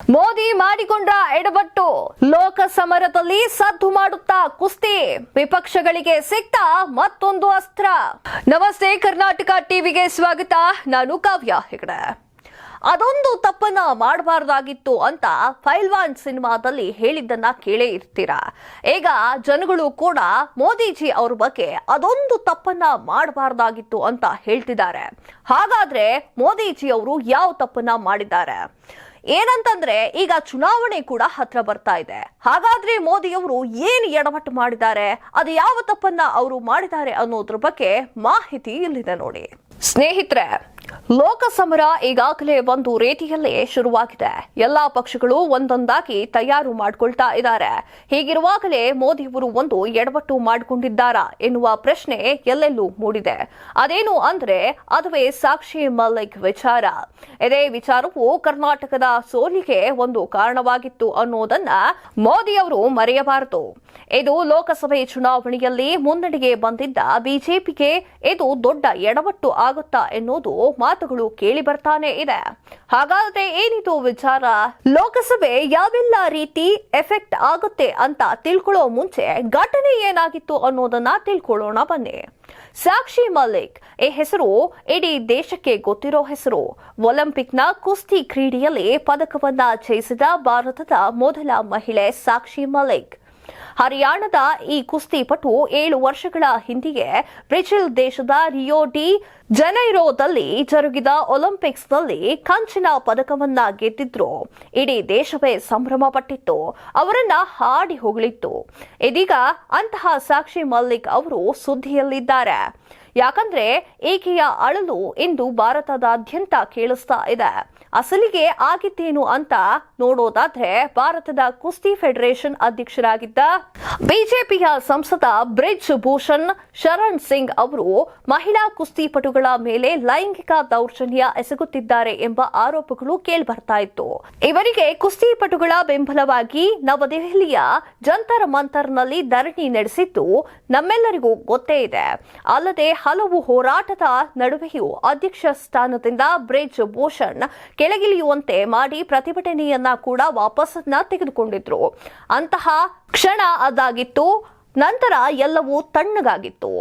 ಮೋದಿ ಮಾಡಿಕೊಂಡ ಎಡವಟ್ಟು ಲೋಕ ಸಮರದಲ್ಲಿ ಸದ್ದು ಮಾಡುತ್ತಾ ಕುಸ್ತಿ ವಿಪಕ್ಷಗಳಿಗೆ ಸಿಕ್ತ ಮತ್ತೊಂದು ಅಸ್ತ್ರ. ನಮಸ್ತೆ ಕರ್ನಾಟಕ ಟಿವಿಗೆ ಸ್ವಾಗತ. ನಾನು ಕಾವ್ಯ ಹೆಗಡೆ. ಅದೊಂದು ತಪ್ಪನ್ನ ಮಾಡಬಾರ್ದಾಗಿತ್ತು ಅಂತ ಫೈಲ್ವಾನ್ ಸಿನಿಮಾದಲ್ಲಿ ಹೇಳಿದ್ದನ್ನ ಕೇಳೇ ಇರ್ತೀರಾ. ಈಗ ಜನಗಳು ಕೂಡ ಮೋದಿಜಿ ಅವ್ರ ಬಗ್ಗೆ ಅದೊಂದು ತಪ್ಪನ್ನ ಮಾಡಬಾರ್ದಾಗಿತ್ತು ಅಂತ ಹೇಳ್ತಿದ್ದಾರೆ. ಹಾಗಾದ್ರೆ ಮೋದಿಜಿ ಅವರು ಯಾವ ತಪ್ಪನ್ನ ಮಾಡಿದ್ದಾರೆ? ಏನಂತಂದ್ರೆ ಈಗ ಚುನಾವಣೆ ಕೂಡ ಹತ್ರ ಬರ್ತಾ ಇದೆ. ಹಾಗಾದ್ರೆ ಮೋದಿಯವರು ಏನು ಎಡವಟ್ಟು ಮಾಡಿದ್ದಾರೆ, ಅದು ಯಾವ ತಪ್ಪನ್ನ ಅವರು ಮಾಡಿದ್ದಾರೆ ಅನ್ನೋದ್ರ ಬಗ್ಗೆ ಮಾಹಿತಿ ಇಲ್ಲಿದೆ ನೋಡಿ. ಸ್ನೇಹಿತರೆ, ಲೋಕಸಮರ ಈಗಾಗಲೇ ಒಂದು ರೀತಿಯಲ್ಲೇ ಶುರುವಾಗಿದೆ. ಎಲ್ಲಾ ಪಕ್ಷಗಳು ಒಂದೊಂದಾಗಿ ತಯಾರು ಮಾಡಿಕೊಳ್ತಾ ಇದ್ದಾರೆ. ಹೀಗಿರುವಾಗಲೇ ಮೋದಿಯವರು ಒಂದು ಎಡವಟ್ಟು ಮಾಡಿಕೊಂಡಿದ್ದಾರಾ ಎನ್ನುವ ಪ್ರಶ್ನೆ ಎಲ್ಲೆಲ್ಲೂ ಮೂಡಿದೆ. ಅದೇನು ಅಂದ್ರೆ ಅದುವೇ ಸಾಕ್ಷಿ ಮಲ್ಲಿಕ್ ವಿಚಾರ. ಇದೇ ವಿಚಾರವು ಕರ್ನಾಟಕದ ಸೋಲಿಗೆ ಒಂದು ಕಾರಣವಾಗಿತ್ತು ಅನ್ನೋದನ್ನ ಮೋದಿಯವರು ಮರೆಯಬಾರದು. ಇದು ಲೋಕಸಭೆ ಚುನಾವಣೆಯಲ್ಲಿ ಮುನ್ನಡೆಗೆ ಬಂದಿದ್ದ ಬಿಜೆಪಿಗೆ ಇದು ದೊಡ್ಡ ಎಡವಟ್ಟು ಆಗುತ್ತಾ ಎನ್ನುವುದು ಮಾತುಗಳು ಕೇಳಿ ಬರ್ತಾನೆ ಇದೆ. ಹಾಗಾದ್ರೆ ಏನಿದು ವಿಚಾರ? ಲೋಕಸಭೆ ಯಾವೆಲ್ಲ ರೀತಿ ಎಫೆಕ್ಟ್ ಆಗುತ್ತೆ ಅಂತ ತಿಳ್ಕೊಳ್ಳೋ ಮುಂಚೆ ಘಟನೆ ಏನಾಗಿತ್ತು ಅನ್ನೋದನ್ನ ತಿಳ್ಕೊಳ್ಳೋಣ ಬನ್ನಿ. ಸಾಕ್ಷಿ ಮಲ್ಲಿಕ್ ಈ ಹೆಸರು ಇಡೀ ದೇಶಕ್ಕೆ ಗೊತ್ತಿರೋ ಹೆಸರು. ಒಲಿಂಪಿಕ್ನ ಕುಸ್ತಿ ಕ್ರೀಡೆಯಲ್ಲಿ ಪದಕವನ್ನ ಜಯಿಸಿದ ಭಾರತದ ಮೊದಲ ಮಹಿಳೆ ಸಾಕ್ಷಿ ಮಲ್ಲಿಕ್. ಹರಿಯಾಣದ ಈ ಕುಸ್ತಿಪಟು 7 ವರ್ಷಗಳ ಹಿಂದೆಯೇ ಬ್ರೆಜಿಲ್ ದೇಶದ ರಿಯೋ ಡಿ ಜನೈರೋದಲ್ಲಿ ಜರುಗಿದ ಒಲಿಂಪಿಕ್ಸ್ನಲ್ಲಿ ಕಂಚಿನ ಪದಕವನ್ನ ಗೆದ್ದಿದ್ರು. ಇಡೀ ದೇಶವೇ ಸಂಭ್ರಮ ಪಟ್ಟಿತ್ತು, ಅವರನ್ನ ಹಾಡಿ ಹೊಗಳಿತ್ತು. ಇದೀಗ ಅಂತಹ ಸಾಕ್ಷಿ ಮಲ್ಲಿಕ್ ಅವರು ಸುದ್ದಿಯಲ್ಲಿದ್ದಾರೆ. ಯಾಕಂದ್ರೆ ಈಕೆಯ ಅಳಲು ಇಂದು ಭಾರತದಾದ್ಯಂತ ಕೇಳಿಸ್ತಾ ಇದೆ. ಅಸಲಿಗೆ ಆಗಿದ್ದೇನು ಅಂತ ನೋಡೋದಾದ್ರೆ, ಭಾರತದ ಕುಸ್ತಿ ಫೆಡರೇಷನ್ ಅಧ್ಯಕ್ಷರಾಗಿದ್ದ ಬಿಜೆಪಿಯ ಸಂಸದ ಬ್ರಿಜ್ ಭೂಷಣ್ ಶರಣ್ ಸಿಂಗ್ ಅವರು ಮಹಿಳಾ ಕುಸ್ತಿಪಟುಗಳ ಮೇಲೆ ಲೈಂಗಿಕ ದೌರ್ಜನ್ಯ ಎಸಗುತ್ತಿದ್ದಾರೆ ಎಂಬ ಆರೋಪಗಳು ಕೇಳಿಬರ್ತಾ ಇತ್ತು. ಇವರಿಗೆ ಕುಸ್ತಿಪಟುಗಳ ಬೆಂಬಲವಾಗಿ ನವದೆಹಲಿಯ ಜಂತರ್ ಮಂತರ್ನಲ್ಲಿ ಧರಣಿ ನಡೆಸಿದ್ದು ನಮ್ಮೆಲ್ಲರಿಗೂ ಗೊತ್ತೇ ಇದೆ. ಅಲ್ಲದೆ ಹಲವು ಹೋರಾಟದ ನಡುವೆಯೂ ಅಧ್ಯಕ್ಷ ಸ್ಥಾನದಿಂದ ಬ್ರಿಜ್ ಭೂಷಣ್ ಕೆಳಗಿಳಿಯುವಂತೆ ಮಾಡಿ ಪ್ರತಿಭಟನೆಯನ್ನ ಕೂಡ ವಾಪಸ್ಸನ್ನ ತೆಗೆದುಕೊಂಡಿದ್ರು. ಅಂತಹ ಕ್ಷಣ ಅದಾಗಿತ್ತು. ನಂತರ ಎಲ್ಲವೂ ತಣ್ಣಗಾಗಿತ್ತು.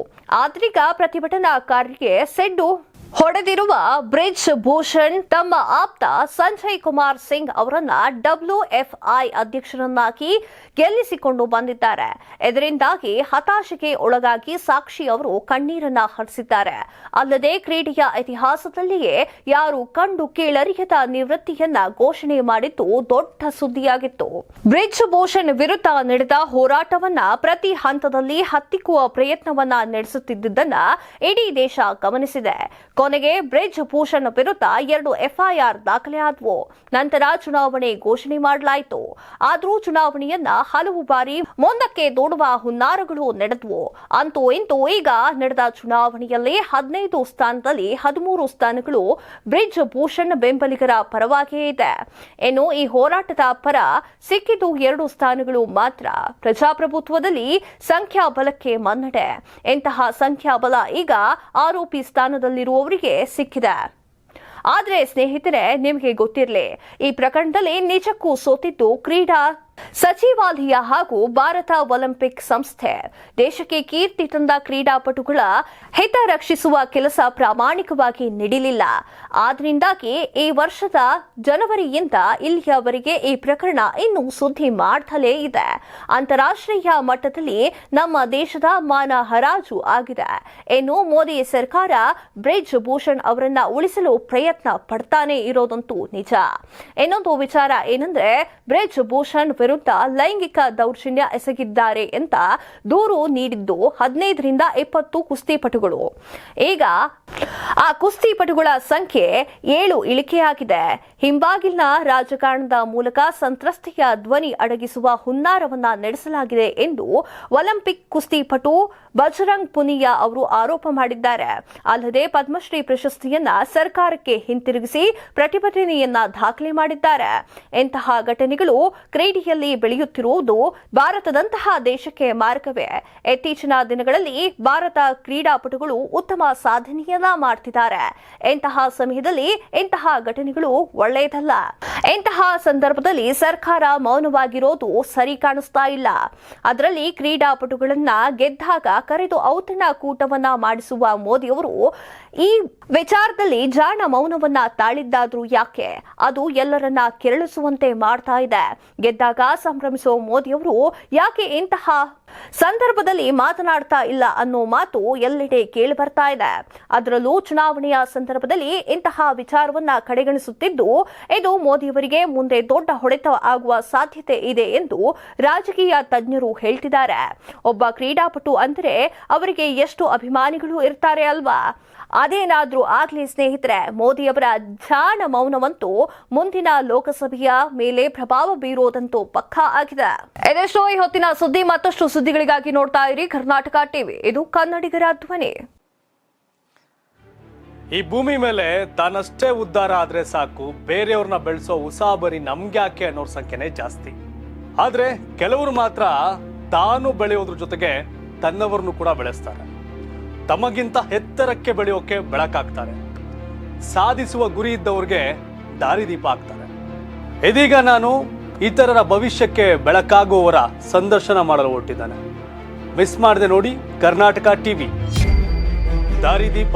ಆದ್ರೀಗ ಪ್ರತಿಭಟನಾಕಾರರಿಗೆ ಸೆಡ್ಡು ಹೊಡೆದಿರುವ ಬ್ರಿಜ್ ಭೂಷಣ್ ತಮ್ಮ ಆಪ್ತ ಸಂಜಯ್ ಕುಮಾರ್ ಸಿಂಗ್ ಅವರನ್ನ WFI ಅಧ್ಯಕ್ಷರನ್ನಾಗಿ ಗೆಲ್ಲಿಸಿಕೊಂಡು ಬಂದಿದ್ದಾರೆ. ಇದರಿಂದಾಗಿ ಹತಾಶೆಗೆ ಒಳಗಾಗಿ ಸಾಕ್ಷಿ ಅವರು ಕಣ್ಣೀರನ್ನ ಹರಿಸಿದ್ದಾರೆ. ಅಲ್ಲದೆ ಕ್ರೀಡೆಯ ಇತಿಹಾಸದಲ್ಲಿಯೇ ಯಾರು ಕಂಡು ಕೇಳರಿಯದ ನಿವೃತ್ತಿಯನ್ನ ಘೋಷಣೆ ಮಾಡಿದ್ದು ದೊಡ್ಡ ಸುದ್ದಿಯಾಗಿತ್ತು. ಬ್ರಿಜ್ ಭೂಷಣ್ ವಿರುದ್ಧ ನಡೆದ ಹೋರಾಟವನ್ನ ಪ್ರತಿ ಹಂತದಲ್ಲಿ ಹತ್ತಿಕ್ಕುವ ಪ್ರಯತ್ನವನ್ನ ನಡೆಸುತ್ತಿದ್ದುದನ್ನ ಇಡೀ ದೇಶ ಗಮನಿಸಿದೆ. ಕೊನೆಗೆ ಬ್ರಿಜ್ ಭೂಷಣ್ ವಿರುದ್ಧ 2 FIR ದಾಖಲೆಯಾದವು. ನಂತರ ಚುನಾವಣೆ ಘೋಷಣೆ ಮಾಡಲಾಯಿತು. ಆದರೂ ಚುನಾವಣೆಯನ್ನ ಹಲವು ಬಾರಿ ಮುಂದಕ್ಕೆ ದೂಡುವ ಹುನ್ನಾರಗಳು ನಡೆದವು. ಅಂತೂ ಇಂತೂ ಈಗ ನಡೆದ ಚುನಾವಣೆಯಲ್ಲಿ 15 ಸ್ಥಾನದಲ್ಲಿ 13 ಸ್ಥಾನಗಳು ಬ್ರಿಜ್ ಭೂಷಣ್ ಬೆಂಬಲಿಗರ ಪರವಾಗಿಯೇ ಇದೆ. ಇನ್ನು ಈ ಹೋರಾಟದ ಪರ ಸಿಕ್ಕಿದ್ದು 2 ಸ್ಥಾನಗಳು ಮಾತ್ರ. ಪ್ರಜಾಪ್ರಭುತ್ವದಲ್ಲಿ ಸಂಖ್ಯಾಬಲಕ್ಕೆ ಮನ್ನಡೆ. ಇಂತಹ ಸಂಖ್ಯಾಬಲ ಈಗ ಆರೋಪಿ ಸ್ಥಾನದಲ್ಲಿರುವ ಸಿಕ್ಕಿದೆ. ಆದ್ರೆ ಸ್ನೇಹಿತರೆ, ನಿಮಗೆ ಗೊತ್ತಿರಲಿ, ಈ ಪ್ರಕರಣದಲ್ಲಿ ನಿಜಕ್ಕೂ ಸೋತಿದ್ದು ಕ್ರೀಡಾ ಸಚಿವಾಲಯ ಹಾಗೂ ಭಾರತ ಒಲಿಂಪಿಕ್ ಸಂಸ್ಥೆ. ದೇಶಕ್ಕೆ ಕೀರ್ತಿ ತಂದ ಕ್ರೀಡಾಪಟುಗಳ ಹಿತ ರಕ್ಷಿಸುವ ಕೆಲಸ ಪ್ರಾಮಾಣಿಕವಾಗಿ ನಡೆಯಲಿಲ್ಲ. ಆದ್ರಿಂದಾಗಿ ಈ ವರ್ಷದ ಜನವರಿಯಿಂದ ಇಲ್ಲಿಯವರೆಗೆ ಈ ಪ್ರಕರಣ ಇನ್ನೂ ಸುದ್ದಿ ಮಾಡ್ತಲೇ ಇದೆ. ಅಂತಾರಾಷ್ಟ್ರೀಯ ಮಟ್ಟದಲ್ಲಿ ನಮ್ಮ ದೇಶದ ಮಾನ ಹರಾಜು ಆಗಿದೆ. ಇನ್ನು ಮೋದಿ ಸರ್ಕಾರ ಬ್ರಿಜ್ ಭೂಷಣ್ ಅವರನ್ನ ಉಳಿಸಲು ಪ್ರಯತ್ನ ಪಡ್ತಾನೆ ಇರೋದಂತೂ ನಿಜ. ಇನ್ನೊಂದು ವಿಚಾರ ಏನಂದ್ರೆ, ಬ್ರಿಜ್ ಭೂಷಣ್ ವಿರುದ್ಧ ಲೈಂಗಿಕ ದೌರ್ಜನ್ಯ ಎಸಗಿದ್ದಾರೆ ಅಂತ ದೂರು ನೀಡಿದ್ದು 15 ರಿಂದ 20 ಕುಸ್ತಿಪಟುಗಳು. ಈಗ ಆ ಕುಸ್ತಿಪಟುಗಳ ಸಂಖ್ಯೆ 7 ಇಳಿಕೆಯಾಗಿದೆ. ಹಿಂಬಾಗಿಲಿನ ರಾಜಕಾರಣದ ಮೂಲಕ ಸಂತ್ರಸ್ತೆಯ ಧ್ವನಿ ಅಡಗಿಸುವ ಹುನ್ನಾರವನ್ನ ನಡೆಸಲಾಗಿದೆ ಎಂದು ಒಲಿಂಪಿಕ್ ಕುಸ್ತಿಪಟು ಬಜರಂಗ್ ಪುನಿಯಾ ಅವರು ಆರೋಪ ಮಾಡಿದ್ದಾರೆ. ಅಲ್ಲದೆ ಪದ್ಮಶ್ರೀ ಪ್ರಶಸ್ತಿಯನ್ನ ಸರ್ಕಾರಕ್ಕೆ ಹಿಂತಿರುಗಿಸಿ ಪ್ರತಿಭಟನೆಯನ್ನ ದಾಖಲೆ ಮಾಡಿದ್ದಾರೆ. ಇಂತಹ ಘಟನೆಗಳು ಕ್ರೀಡೆಯಲ್ಲಿ ಬೆಳೆಯುತ್ತಿರುವುದು ಭಾರತದಂತಹ ದೇಶಕ್ಕೆ ಮಾರ್ಗವೇ. ಇತ್ತೀಚಿನ ದಿನಗಳಲ್ಲಿ ಭಾರತ ಕ್ರೀಡಾಪಟುಗಳು ಉತ್ತಮ ಸಾಧನೆಯನ್ನ ಮಾಡ್ತಿದ್ದಾರೆ. ಇಂತಹ ಸಮಯದಲ್ಲಿ ಇಂತಹ ಘಟನೆಗಳು ಒಳ್ಳೆಯದಲ್ಲ. ಇಂತಹ ಸಂದರ್ಭದಲ್ಲಿ ಸರ್ಕಾರ ಮೌನವಾಗಿರೋದು ಸರಿ ಕಾಣಿಸ್ತಾ ಇಲ್ಲ. ಅದರಲ್ಲಿ ಕ್ರೀಡಾಪಟುಗಳನ್ನ ಗೆದ್ದಾಗ ಕರೆದು ಔತಣ ಕೂಟವನ್ನ ಮಾಡಿಸುವ ಮೋದಿಯವರು ಈ ವಿಚಾರದಲ್ಲಿ ಜಾಣ ಮೌನವನ್ನ ತಾಳಿದ್ದಾದ್ರೂ ಯಾಕೆ? ಅದು ಎಲ್ಲರನ್ನ ಕೆರಳಿಸುವಂತೆ ಮಾಡ್ತಾ ಇದೆ. ಗೆದ್ದಾಗ ಸಂಭ್ರಮಿಸುವ ಮೋದಿಯವರು ಯಾಕೆ ಇಂತಹ ಸಂದರ್ಭದಲ್ಲಿ ಮಾತನಾಡ್ತಾ ಇಲ್ಲ ಅನ್ನೋ ಮಾತು ಎಲ್ಲೆಡೆ ಕೇಳಿ ಬರ್ತಾ ಇದೆ. ಅದರಲ್ಲೂ ಚುನಾವಣೆಯ ಸಂದರ್ಭದಲ್ಲಿ ಇಂತಹ ವಿಚಾರವನ್ನ ಕಡೆಗಣಿಸುತ್ತಿದ್ದು ಇದು ಮೋದಿಯವರಿಗೆ ಮುಂದೆ ದೊಡ್ಡ ಹೊಡೆತ ಆಗುವ ಸಾಧ್ಯತೆ ಇದೆ ಎಂದು ರಾಜಕೀಯ ತಜ್ಞರು ಹೇಳ್ತಿದ್ದಾರೆ. ಒಬ್ಬ ಕ್ರೀಡಾಪಟು ಅಂದರೆ ಅವರಿಗೆ ಎಷ್ಟು ಅಭಿಮಾನಿಗಳು ಇರ್ತಾರೆ ಅಲ್ವಾ? ಅದೇನಾದ್ರೂ ಆಗ್ಲಿ ಸ್ನೇಹಿತರೆ, ಮೋದಿಯವರ ಜಾಣ ಮೌನವಂತೂ ಮುಂದಿನ ಲೋಕಸಭೆಯ ಮೇಲೆ ಪ್ರಭಾವ ಬೀರೋದಂತೂ ಪಕ್ಕಾ ಆಗಿದೆ. ಇದೆಷ್ಟೋ ಈ ಹೊತ್ತಿನ ಸುದ್ದಿ. ಮತ್ತಷ್ಟು ಸುದ್ದಿಗಳಿಗಾಗಿ ನೋಡ್ತಾ ಇರಿ ಕರ್ನಾಟಕ ಟಿವಿ. ಇದು ಕನ್ನಡಿಗರ ಧ್ವನಿ. ಈ ಭೂಮಿ ಮೇಲೆ ತಾನಷ್ಟೇ ಉದ್ಧಾರ ಆದ್ರೆ ಸಾಕು, ಬೇರೆಯವ್ರನ್ನ ಬೆಳೆಸೋ ಉಸಾಬರಿ ನಮ್ಗ್ಯಾಕೆ ಅನ್ನೋರ್ ಸಂಖ್ಯೆನೇ ಜಾಸ್ತಿ. ಆದ್ರೆ ಕೆಲವರು ಮಾತ್ರ ತಾನು ಬೆಳೆಯೋದ್ರ ಜೊತೆಗೆ ತನ್ನವರನ್ನು ಕೂಡ ಬೆಳೆಸ್ತಾರೆ. ತಮಗಿಂತ ಎತ್ತರಕ್ಕೆ ಬೆಳೆಯೋಕೆ ಬೆಳಕಾಗ್ತಾರೆ. ಸಾಧಿಸುವ ಗುರಿ ಇದ್ದವ್ರಿಗೆ ದಾರಿದೀಪ ಆಗ್ತಾರೆ. ಇದೀಗ ನಾನು ಇತರರ ಭವಿಷ್ಯಕ್ಕೆ ಬೆಳಕಾಗುವವರ ಸಂದರ್ಶನ ಮಾಡಲು ಹೊರಟಿದ್ದಾನೆ. ಮಿಸ್ ಮಾಡದೆ ನೋಡಿ ಕರ್ನಾಟಕ ಟಿವಿ ದಾರಿದೀಪ.